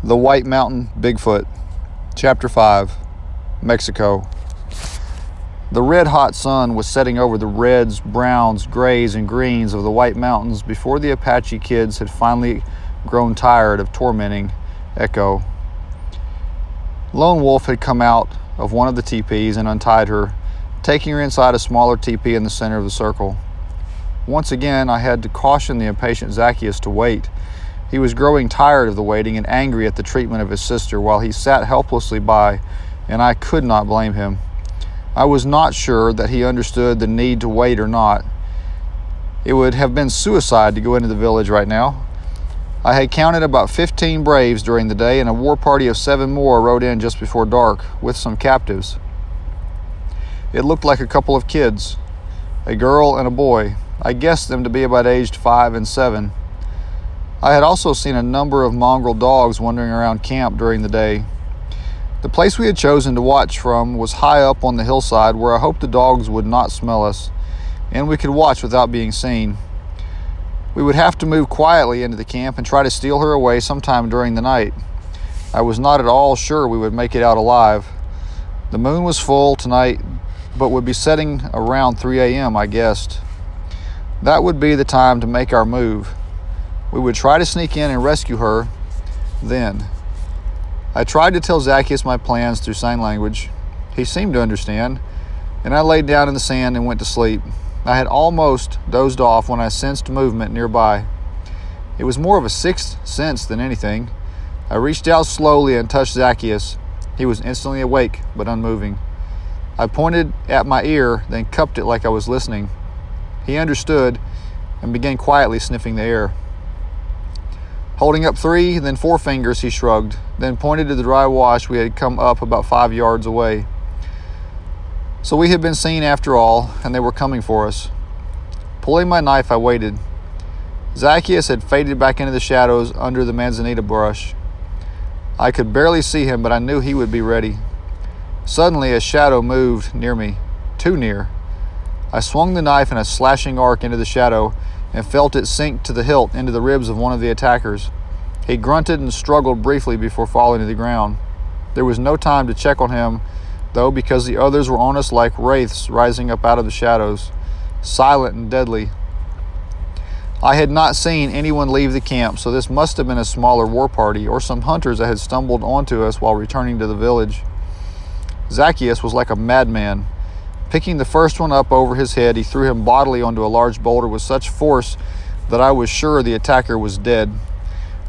The White Mountain Bigfoot, Chapter 5, Mexico. The red-hot sun was setting over the reds, browns, grays, and greens of the White Mountains before the Apache kids had finally grown tired of tormenting Echo. Lone Wolf had come out of one of the teepees and untied her, taking her inside a smaller teepee in the center of the circle. Once again, I had to caution the impatient Zacchaeus to wait. He was growing tired of the waiting and angry at the treatment of his sister while he sat helplessly by, and I could not blame him. I was not sure that he understood the need to wait or not. It would have been suicide to go into the village right now. I had counted about 15 braves during the day, and a war party of 7 more rode in just before dark with some captives. It looked like a couple of kids, a girl and a boy. I guessed them to be about aged 5 and 7. I had also seen a number of mongrel dogs wandering around camp during the day. The place we had chosen to watch from was high up on the hillside where I hoped the dogs would not smell us, and we could watch without being seen. We would have to move quietly into the camp and try to steal her away sometime during the night. I was not at all sure we would make it out alive. The moon was full tonight, but would be setting around 3 a.m., I guessed. That would be the time to make our move. We would try to sneak in and rescue her then. I tried to tell Zacchaeus my plans through sign language. He seemed to understand, and I laid down in the sand and went to sleep. I had almost dozed off when I sensed movement nearby. It was more of a sixth sense than anything. I reached out slowly and touched Zacchaeus. He was instantly awake, but unmoving. I pointed at my ear, then cupped it like I was listening. He understood and began quietly sniffing the air. Holding up 3, then 4 fingers, he shrugged, then pointed to the dry wash we had come up about 5 yards away. So we had been seen after all, and they were coming for us. Pulling my knife, I waited. Zacchaeus had faded back into the shadows under the manzanita brush. I could barely see him, but I knew he would be ready. Suddenly, a shadow moved near me, too near. I swung the knife in a slashing arc into the shadow and felt it sink to the hilt into the ribs of one of the attackers. He grunted and struggled briefly before falling to the ground. There was no time to check on him, though, because the others were on us like wraiths rising up out of the shadows, silent and deadly. I had not seen anyone leave the camp, so this must have been a smaller war party or some hunters that had stumbled onto us while returning to the village. Zacchaeus was like a madman. Picking the first one up over his head, he threw him bodily onto a large boulder with such force that I was sure the attacker was dead.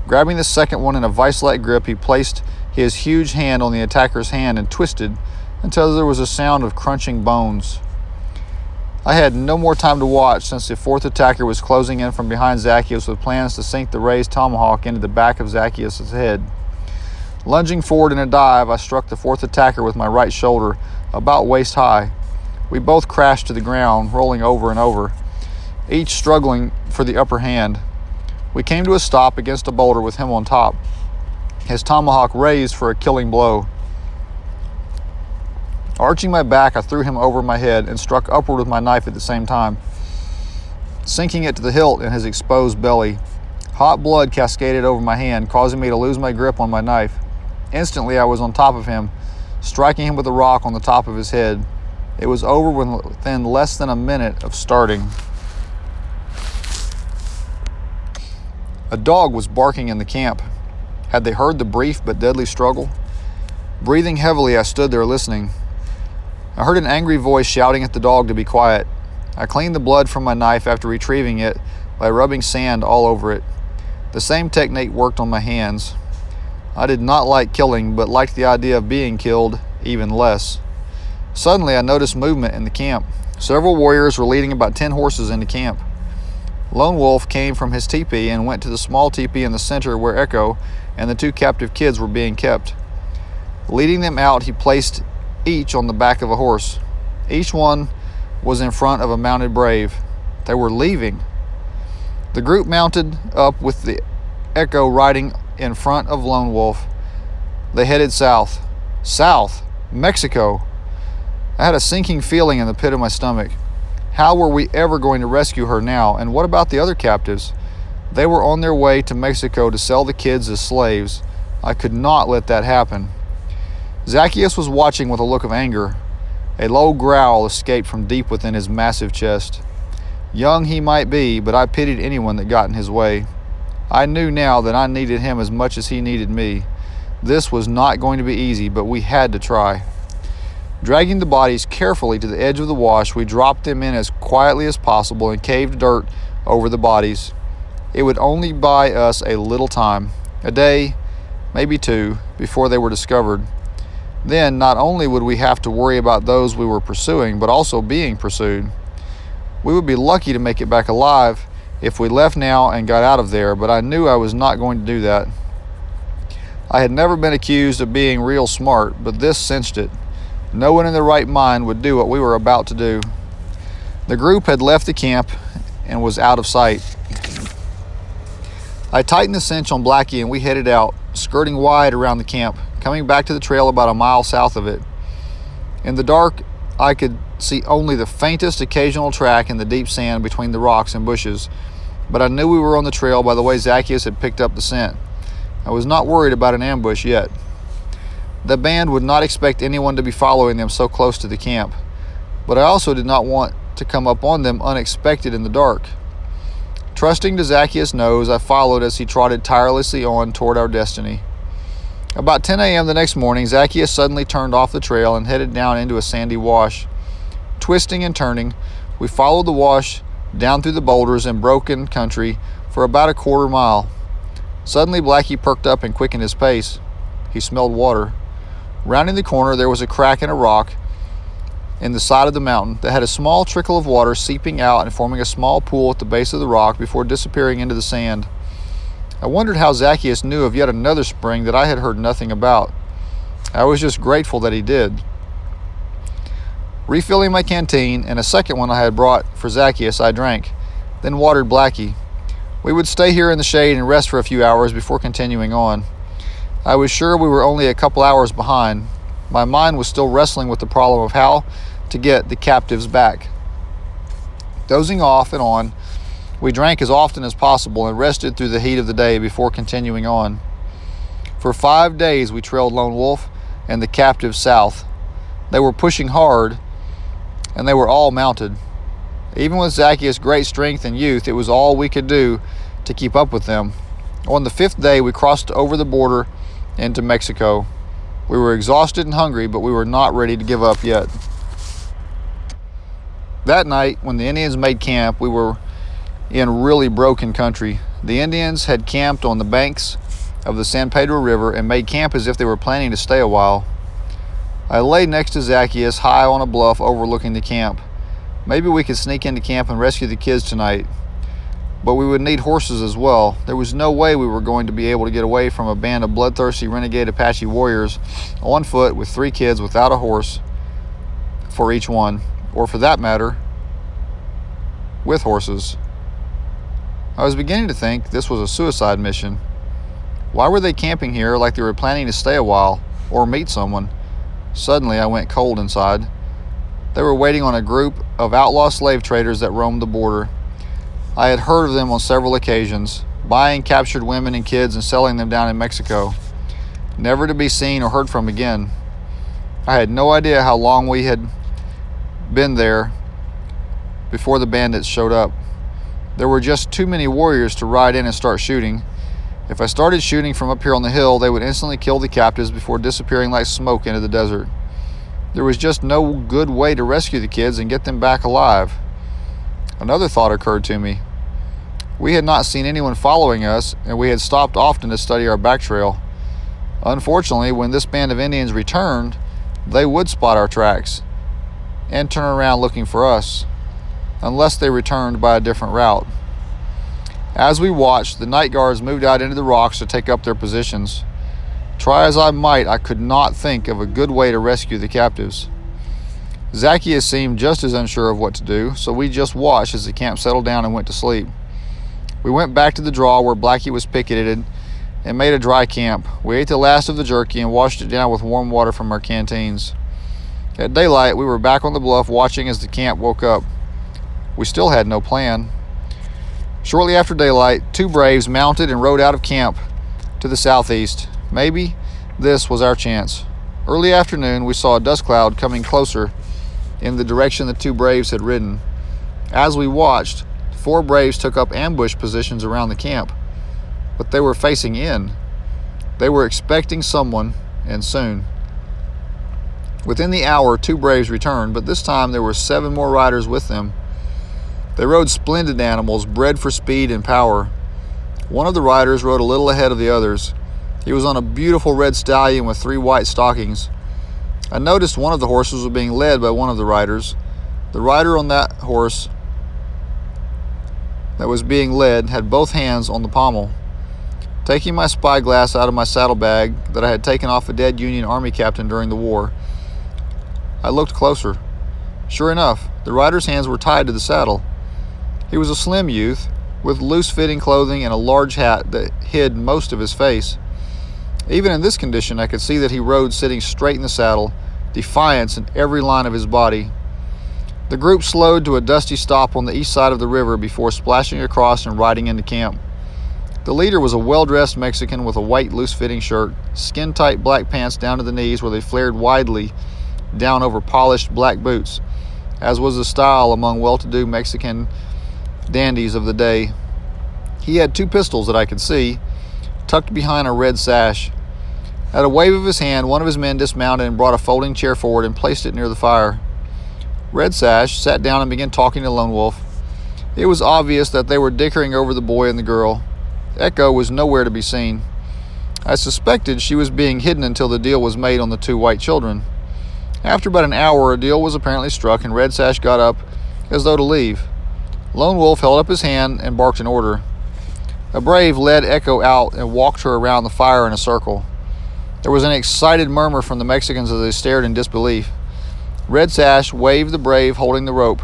Grabbing the second one in a vice-like grip, he placed his huge hand on the attacker's hand and twisted until there was a sound of crunching bones. I had no more time to watch since the fourth attacker was closing in from behind Zacchaeus with plans to sink the raised tomahawk into the back of Zacchaeus' head. Lunging forward in a dive, I struck the fourth attacker with my right shoulder, about waist high. We both crashed to the ground, rolling over and over, each struggling for the upper hand. We came to a stop against a boulder with him on top, his tomahawk raised for a killing blow. Arching my back, I threw him over my head and struck upward with my knife at the same time, sinking it to the hilt in his exposed belly. Hot blood cascaded over my hand, causing me to lose my grip on my knife. Instantly, I was on top of him, striking him with a rock on the top of his head. It was over within less than a minute of starting. A dog was barking in the camp. Had they heard the brief but deadly struggle? Breathing heavily, I stood there listening. I heard an angry voice shouting at the dog to be quiet. I cleaned the blood from my knife after retrieving it by rubbing sand all over it. The same technique worked on my hands. I did not like killing, but liked the idea of being killed even less. Suddenly, I noticed movement in the camp. Several warriors were leading about 10 horses into camp. Lone Wolf came from his teepee and went to the small teepee in the center where Echo and the 2 captive kids were being kept. Leading them out, he placed each on the back of a horse. Each one was in front of a mounted brave. They were leaving. The group mounted up with the Echo riding in front of Lone Wolf. They headed south. South! Mexico! I had a sinking feeling in the pit of my stomach. How were we ever going to rescue her now? And what about the other captives? They were on their way to Mexico to sell the kids as slaves. I could not let that happen. Zacchaeus was watching with a look of anger. A low growl escaped from deep within his massive chest. Young he might be, but I pitied anyone that got in his way. I knew now that I needed him as much as he needed me. This was not going to be easy, but we had to try. Dragging the bodies carefully to the edge of the wash, we dropped them in as quietly as possible and caved dirt over the bodies. It would only buy us a little time, a day, maybe two, before they were discovered. Then not only would we have to worry about those we were pursuing, but also being pursued. We would be lucky to make it back alive if we left now and got out of there, but I knew I was not going to do that. I had never been accused of being real smart, but this cinched it. No one in their right mind would do what we were about to do. The group had left the camp and was out of sight. I tightened the cinch on Blackie and we headed out, skirting wide around the camp, coming back to the trail about a mile south of it. In the dark, I could see only the faintest occasional track in the deep sand between the rocks and bushes, but I knew we were on the trail by the way Zacchaeus had picked up the scent. I was not worried about an ambush yet. The band would not expect anyone to be following them so close to the camp, but I also did not want to come up on them unexpected in the dark. Trusting to Zacchaeus' nose, I followed as he trotted tirelessly on toward our destiny. About 10 a.m. the next morning, Zacchaeus suddenly turned off the trail and headed down into a sandy wash. Twisting and turning, we followed the wash down through the boulders and broken country for about a quarter mile. Suddenly, Blackie perked up and quickened his pace. He smelled water. Rounding the corner, there was a crack in a rock in the side of the mountain that had a small trickle of water seeping out and forming a small pool at the base of the rock before disappearing into the sand. I wondered how Zacchaeus knew of yet another spring that I had heard nothing about. I was just grateful that he did. Refilling my canteen and a second one I had brought for Zacchaeus, I drank, then watered Blackie. We would stay here in the shade and rest for a few hours before continuing on. I was sure we were only a couple hours behind. My mind was still wrestling with the problem of how to get the captives back. Dozing off and on, we drank as often as possible and rested through the heat of the day before continuing on. For 5 days we trailed Lone Wolf and the captives south. They were pushing hard, and they were all mounted. Even with Zacchaeus' great strength and youth, it was all we could do to keep up with them. On the 5th day, we crossed over the border into Mexico. We were exhausted and hungry, but we were not ready to give up yet. That night, when the Indians made camp, we were in really broken country. The Indians had camped on the banks of the San Pedro River and made camp as if they were planning to stay a while. I lay next to Zacchaeus, high on a bluff overlooking the camp. Maybe we could sneak into camp and rescue the kids tonight, but we would need horses as well. There was no way we were going to be able to get away from a band of bloodthirsty renegade Apache warriors on foot with 3 kids without a horse for each one, or for that matter, with horses. I was beginning to think this was a suicide mission. Why were they camping here like they were planning to stay a while or meet someone? Suddenly I went cold inside. They were waiting on a group of outlaw slave traders that roamed the border. I had heard of them on several occasions, buying captured women and kids and selling them down in Mexico, never to be seen or heard from again. I had no idea how long we had been there before the bandits showed up. There were just too many warriors to ride in and start shooting. If I started shooting from up here on the hill, they would instantly kill the captives before disappearing like smoke into the desert. There was just no good way to rescue the kids and get them back alive. Another thought occurred to me. We had not seen anyone following us, and we had stopped often to study our back trail. Unfortunately, when this band of Indians returned, they would spot our tracks and turn around looking for us, unless they returned by a different route. As we watched, the night guards moved out into the rocks to take up their positions. Try as I might, I could not think of a good way to rescue the captives. Zacchaeus seemed just as unsure of what to do, so we just watched as the camp settled down and went to sleep. We went back to the draw where Blackie was picketed and made a dry camp. We ate the last of the jerky and washed it down with warm water from our canteens. At daylight, we were back on the bluff watching as the camp woke up. We still had no plan. Shortly after daylight, 2 braves mounted and rode out of camp to the southeast. Maybe this was our chance. Early afternoon, we saw a dust cloud coming closer in the direction the two braves had ridden. As we watched, 4 braves took up ambush positions around the camp, but they were facing in. They were expecting someone, and soon. Within the hour, 2 braves returned, but this time there were 7 more riders with them. They rode splendid animals, bred for speed and power. One of the riders rode a little ahead of the others. He was on a beautiful red stallion with 3 white stockings. I noticed one of the horses was being led by one of the riders. The rider on that horse that was being led had both hands on the pommel. Taking my spyglass out of my saddlebag that I had taken off a dead Union Army captain during the war, I looked closer. Sure enough, the rider's hands were tied to the saddle. He was a slim youth with loose-fitting clothing and a large hat that hid most of his face. Even in this condition, I could see that he rode sitting straight in the saddle, defiance in every line of his body. The group slowed to a dusty stop on the east side of the river before splashing across and riding into camp. The leader was a well-dressed Mexican with a white loose-fitting shirt, skin-tight black pants down to the knees where they flared widely down over polished black boots, as was the style among well-to-do Mexican dandies of the day. He had 2 pistols that I could see, tucked behind a red sash. At a wave of his hand, one of his men dismounted and brought a folding chair forward and placed it near the fire. Red Sash sat down and began talking to Lone Wolf. It was obvious that they were dickering over the boy and the girl. Echo was nowhere to be seen. I suspected she was being hidden until the deal was made on the 2 white children. After about an hour, a deal was apparently struck, and Red Sash got up as though to leave. Lone Wolf held up his hand and barked an order. A brave led Echo out and walked her around the fire in a circle. There was an excited murmur from the Mexicans as they stared in disbelief. Red Sash waved the brave holding the rope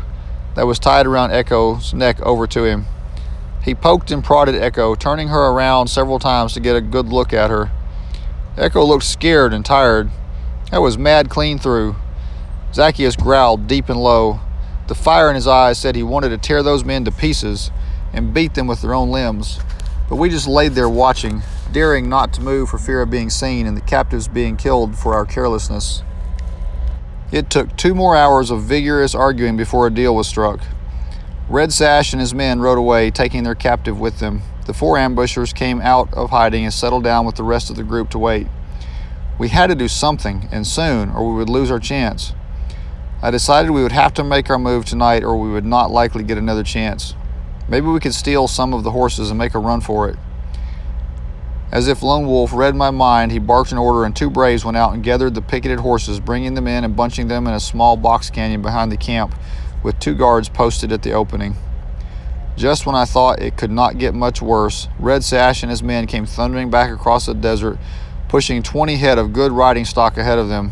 that was tied around Echo's neck over to him. He poked and prodded Echo, turning her around several times to get a good look at her. Echo looked scared and tired. I was mad clean through. Zacchaeus growled deep and low. The fire in his eyes said he wanted to tear those men to pieces and beat them with their own limbs. But we just laid there watching, daring not to move for fear of being seen and the captives being killed for our carelessness. It took 2 more hours of vigorous arguing before a deal was struck. Red Sash and his men rode away, taking their captive with them. The 4 ambushers came out of hiding and settled down with the rest of the group to wait. We had to do something, and soon, or we would lose our chance. I decided we would have to make our move tonight, or we would not likely get another chance. Maybe we could steal some of the horses and make a run for it. As if Lone Wolf read my mind, he barked an order, and 2 braves went out and gathered the picketed horses, bringing them in and bunching them in a small box canyon behind the camp, with 2 guards posted at the opening. Just when I thought it could not get much worse, Red Sash and his men came thundering back across the desert, pushing 20 head of good riding stock ahead of them.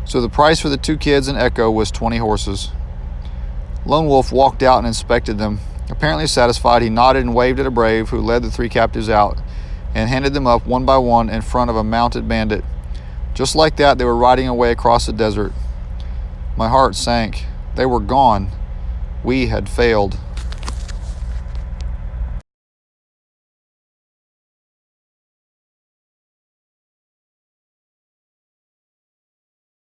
So the price for the 2 kids and Echo was 20 horses. Lone Wolf walked out and inspected them. Apparently satisfied, he nodded and waved at a brave who led the 3 captives out and handed them up one by one in front of a mounted bandit. Just like that, they were riding away across the desert. My heart sank. They were gone. We had failed.